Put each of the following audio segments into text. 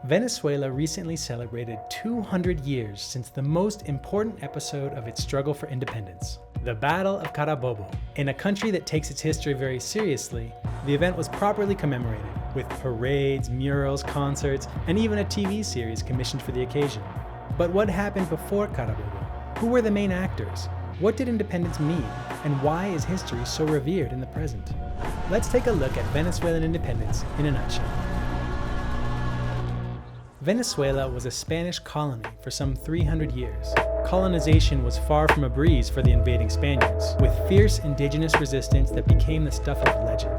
Venezuela recently celebrated 200 years since the most important episode of its struggle for independence, the Battle of Carabobo. In a country that takes its history very seriously, the event was properly commemorated, with parades, murals, concerts, and even a TV series commissioned for the occasion. But what happened before Carabobo? Who were the main actors? What did independence mean? And why is history so revered in the present? Let's take a look at Venezuelan independence in a nutshell. Venezuela was a Spanish colony for some 300 years. Colonization was far from a breeze for the invading Spaniards, with fierce indigenous resistance that became the stuff of legend.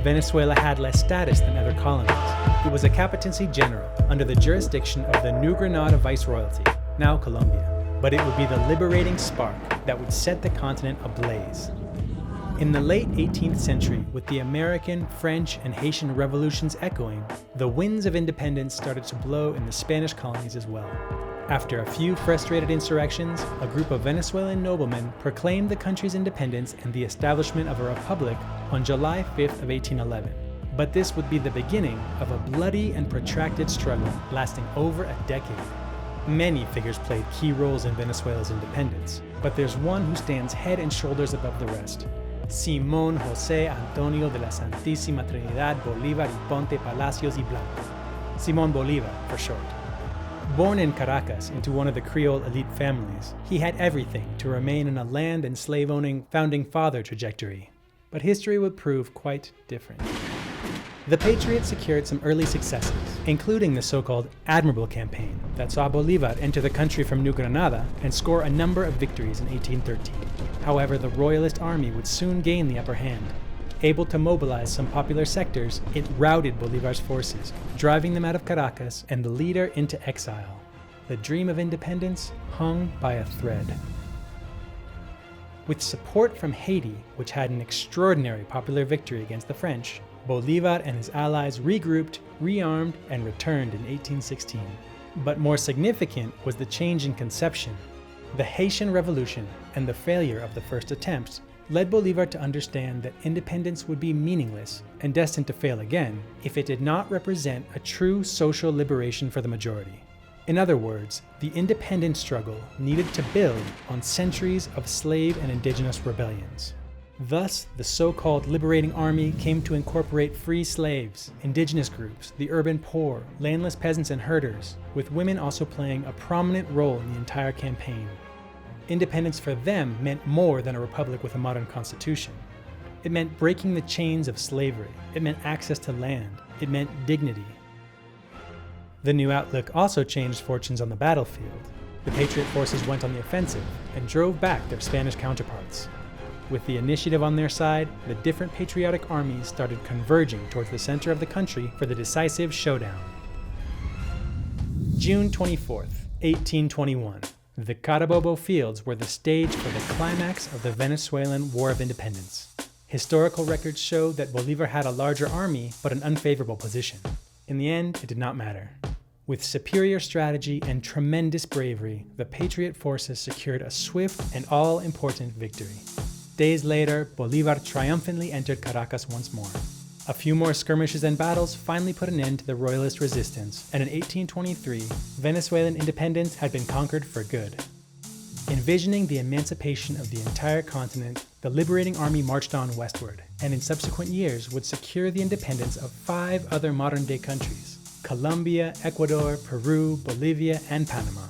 Venezuela had less status than other colonies. It was a capitancy general under the jurisdiction of the New Granada Viceroyalty, now Colombia. But it would be the liberating spark that would set the continent ablaze. In the late 18th century, with the American, French, and Haitian revolutions echoing, the winds of independence started to blow in the Spanish colonies as well. After a few frustrated insurrections, a group of Venezuelan noblemen proclaimed the country's independence and the establishment of a republic on July 5th of 1811. But this would be the beginning of a bloody and protracted struggle lasting over a decade. Many figures played key roles in Venezuela's independence, but there's one who stands head and shoulders above the rest. Simón José Antonio de la Santísima Trinidad Bolívar y Ponte Palacios y Blanco. Simón Bolívar, for short. Born in Caracas into one of the Creole elite families, he had everything to remain in a land and slave-owning founding father trajectory. But history would prove quite different. The Patriots secured some early successes, including the so-called Admirable Campaign that saw Bolívar enter the country from New Granada and score a number of victories in 1813. However, the Royalist army would soon gain the upper hand. Able to mobilize some popular sectors, it routed Bolívar's forces, driving them out of Caracas and the leader into exile. The dream of independence hung by a thread. With support from Haiti, which had an extraordinary popular victory against the French, Bolívar and his allies regrouped, rearmed, and returned in 1816. But more significant was the change in conception. The Haitian Revolution and the failure of the first attempts led Bolívar to understand that independence would be meaningless and destined to fail again if it did not represent a true social liberation for the majority. In other words, the independence struggle needed to build on centuries of slave and indigenous rebellions. Thus, the so-called Liberating Army came to incorporate free slaves, indigenous groups, the urban poor, landless peasants and herders, with women also playing a prominent role in the entire campaign. Independence for them meant more than a republic with a modern constitution. It meant breaking the chains of slavery. It meant access to land. It meant dignity. The new outlook also changed fortunes on the battlefield. The Patriot forces went on the offensive and drove back their Spanish counterparts. With the initiative on their side, the different patriotic armies started converging towards the center of the country for the decisive showdown. June 24th, 1821. The Carabobo fields were the stage for the climax of the Venezuelan War of Independence. Historical records show that Bolívar had a larger army, but an unfavorable position. In the end, it did not matter. With superior strategy and tremendous bravery, the Patriot forces secured a swift and all-important victory. Days later, Bolívar triumphantly entered Caracas once more. A few more skirmishes and battles finally put an end to the Royalist resistance, and in 1823, Venezuelan independence had been conquered for good. Envisioning the emancipation of the entire continent, the Liberating Army marched on westward, and in subsequent years would secure the independence of 5 other modern-day countries: Colombia, Ecuador, Peru, Bolivia, and Panama.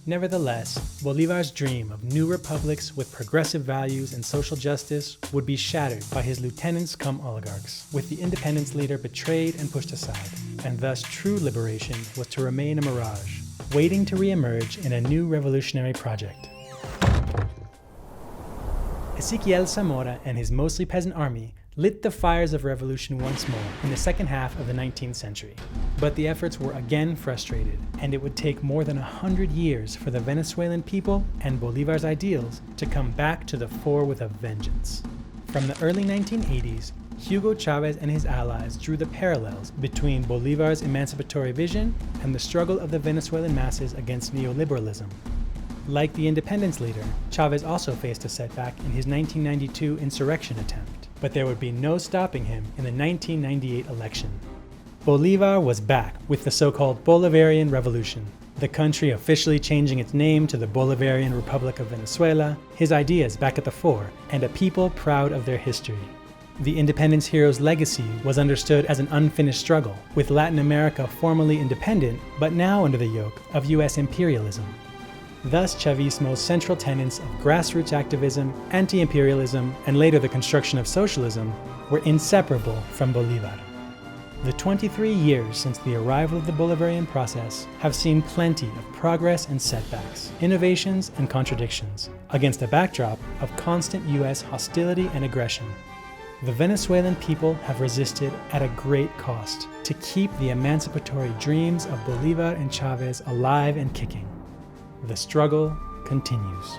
Nevertheless, Bolívar's dream of new republics with progressive values and social justice would be shattered by his lieutenants cum oligarchs, with the independence leader betrayed and pushed aside, and thus true liberation was to remain a mirage, waiting to re-emerge in a new revolutionary project. Ezequiel Zamora and his mostly peasant army lit the fires of revolution once more in the second half of the 19th century. But the efforts were again frustrated, and it would take more than 100 years for the Venezuelan people and Bolívar's ideals to come back to the fore with a vengeance. From the early 1980s, Hugo Chávez and his allies drew the parallels between Bolívar's emancipatory vision and the struggle of the Venezuelan masses against neoliberalism. Like the independence leader, Chávez also faced a setback in his 1992 insurrection attempt, but there would be no stopping him in the 1998 election. Bolivar was back with the so-called Bolivarian Revolution, the country officially changing its name to the Bolivarian Republic of Venezuela, his ideas back at the fore, and a people proud of their history. The independence hero's legacy was understood as an unfinished struggle, with Latin America formally independent, but now under the yoke of US imperialism. Thus, Chavismo's central tenets of grassroots activism, anti-imperialism, and later the construction of socialism were inseparable from Bolivar. The 23 years since the arrival of the Bolivarian process have seen plenty of progress and setbacks, innovations and contradictions, against a backdrop of constant US hostility and aggression. The Venezuelan people have resisted at a great cost to keep the emancipatory dreams of Bolivar and Chávez alive and kicking. The struggle continues.